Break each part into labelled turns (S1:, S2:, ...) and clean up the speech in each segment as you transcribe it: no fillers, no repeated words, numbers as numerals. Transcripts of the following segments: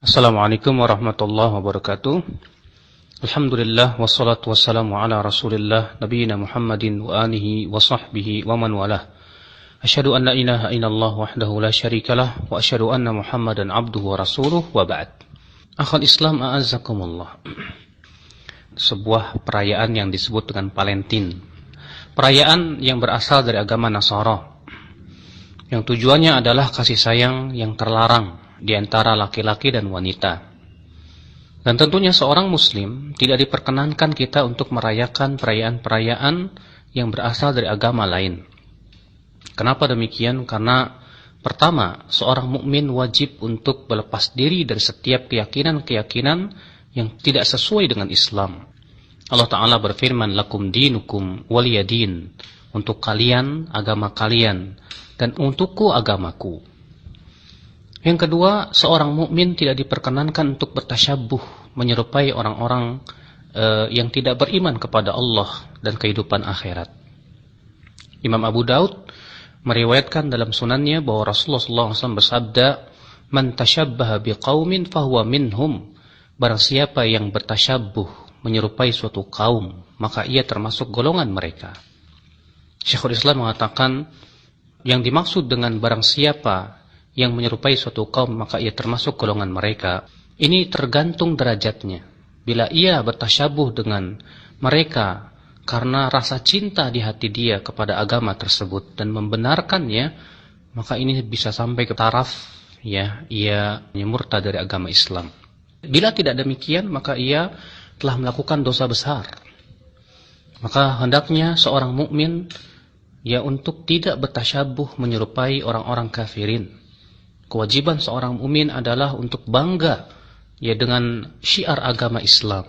S1: Assalamualaikum warahmatullahi wabarakatuh. Alhamdulillah wassalatu wassalamu ala Rasulillah nabiyina Muhammadin wa alihi wa sahbihi wa man walah. Asyhadu an la ilaha illallah wahdahu la syarikalah wa asyhadu anna Muhammadan abduhu wa rasuluh wa ba'd. Akhal Islam a'azzakumullah. Sebuah perayaan yang disebut dengan Valentin. Perayaan yang berasal dari agama Nasara. Yang tujuannya adalah kasih sayang yang terlarang di antara laki-laki dan wanita. Dan tentunya seorang muslim tidak diperkenankan kita untuk merayakan perayaan-perayaan yang berasal dari agama lain. Kenapa demikian? Karena pertama, seorang mukmin wajib untuk berlepas diri dari setiap keyakinan-keyakinan yang tidak sesuai dengan Islam. Allah Ta'ala berfirman, lakum dinukum waliyadin, untuk kalian, agama kalian, dan untukku agamaku. Yang kedua, seorang mukmin tidak diperkenankan untuk bertasyabuh, menyerupai orang-orang yang tidak beriman kepada Allah dan kehidupan akhirat. Imam Abu Daud meriwayatkan dalam sunannya bahwa Rasulullah SAW bersabda, "Man tashabbaha biqaumin fahuwa minhum." Barang siapa yang bertasyabuh, menyerupai suatu kaum, maka ia termasuk golongan mereka. Syekhul Islam mengatakan, yang dimaksud dengan barang siapa yang menyerupai suatu kaum, maka ia termasuk golongan mereka. Ini tergantung derajatnya. Bila ia bertasyabuh dengan mereka karena rasa cinta di hati dia kepada agama tersebut dan membenarkannya, maka ini bisa sampai ke taraf ia murtad dari agama Islam. Bila tidak demikian, maka ia telah melakukan dosa besar. Maka hendaknya seorang mukmin untuk tidak bertasyabuh menyerupai orang-orang kafirin. Kewajiban seorang mukmin adalah untuk bangga dengan syiar agama Islam,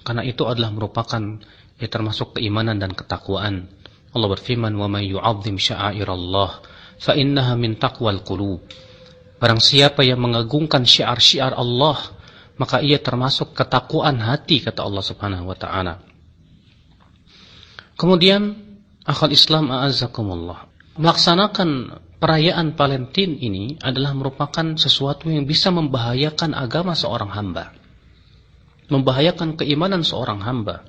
S1: karena itu adalah merupakan termasuk keimanan dan ketakwaan. Allah berfirman, "Wa may yu'azzim sya'airallah fa innaha min taqwal qulub." Barang siapa yang mengagungkan syiar-syiar Allah, maka ia termasuk ketakwaan hati, kata Allah Subhanahu wa taala. Kemudian akhal Islam a'azzakumullah, melaksanakan perayaan Valentin ini adalah merupakan sesuatu yang bisa membahayakan agama seorang hamba, membahayakan keimanan seorang hamba,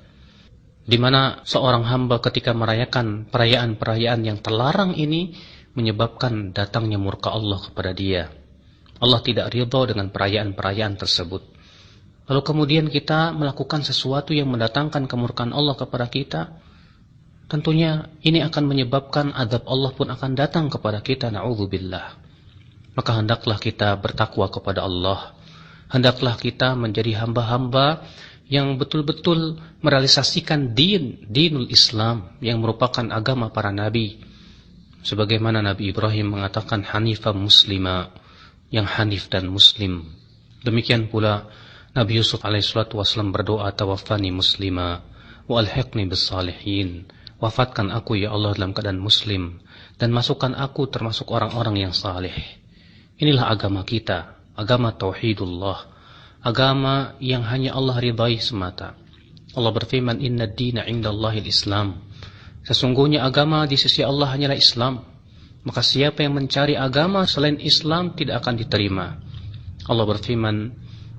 S1: di mana seorang hamba ketika merayakan perayaan-perayaan yang terlarang ini menyebabkan datangnya murka Allah kepada dia. Allah tidak ridha dengan perayaan-perayaan tersebut. Lalu kemudian kita melakukan sesuatu yang mendatangkan kemurkaan Allah kepada kita, tentunya ini akan menyebabkan azab Allah pun akan datang kepada kita, na'udzubillah. Maka hendaklah kita bertakwa kepada Allah. Hendaklah kita menjadi hamba-hamba yang betul-betul merealisasikan dinul Islam yang merupakan agama para nabi. Sebagaimana Nabi Ibrahim mengatakan hanifah muslima, yang hanif dan muslim. Demikian pula Nabi Yusuf alaihissalatu wassalam berdoa, tawaffani muslima wa alhiqni bis salihin. Wafatkan aku ya Allah dalam keadaan muslim, dan masukkan aku termasuk orang-orang yang saleh. Inilah agama kita, agama tauhidullah, agama yang hanya Allah ridai semata. Allah berfirman, inna ad-dina indallahil Islam. Sesungguhnya agama di sisi Allah hanyalah Islam. Maka siapa yang mencari agama selain Islam tidak akan diterima. Allah berfirman,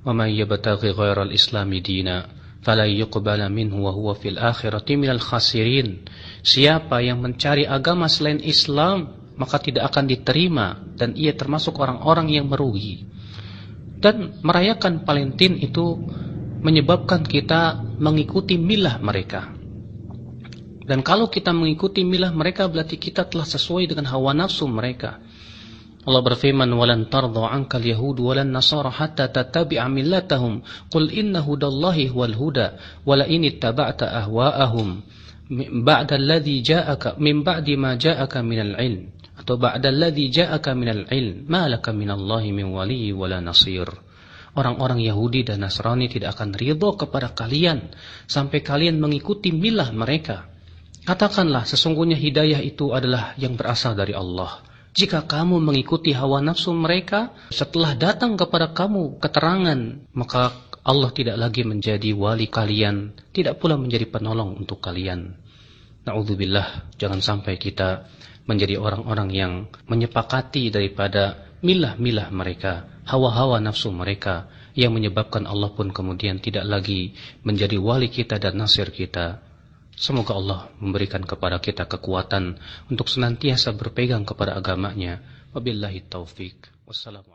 S1: wa may yabtaghi ghairal islami dina fala yuqbala minhu wa huwa fil akhirati minal khasirin. Siapa yang mencari agama selain Islam, maka tidak akan diterima dan ia termasuk orang-orang yang merugi. Dan merayakan Valentin itu menyebabkan kita mengikuti milah mereka. Dan kalau kita mengikuti milah mereka, berarti kita telah sesuai dengan hawa nafsu mereka. Allah berfirman, walan tardha 'ankal yahud walan nasara hatta tattabi'a millatahum qul inna hudallahi huwal huda wala in ittaba'ta ahwa'ahum ba'da alladhi ja'aka min ba'di ma ja'aka minal 'ilm atau ba'da alladhi ja'aka minal 'ilm ma laka minallahi min waliyyin wala nasir. Orang-orang Yahudi dan Nasrani tidak akan ridha kepada kalian sampai kalian mengikuti milah mereka. Katakanlah, sesungguhnya hidayah itu adalah yang berasal dari Allah. Jika kamu mengikuti hawa nafsu mereka, setelah datang kepada kamu keterangan, maka Allah tidak lagi menjadi wali kalian, tidak pula menjadi penolong untuk kalian. Na'udzubillah, jangan sampai kita menjadi orang-orang yang menyepakati daripada milah-milah mereka, hawa-hawa nafsu mereka, yang menyebabkan Allah pun kemudian tidak lagi menjadi wali kita dan nasir kita. Semoga Allah memberikan kepada kita kekuatan untuk senantiasa berpegang kepada agamanya. Wabillahi taufik. Wassalamualaikum.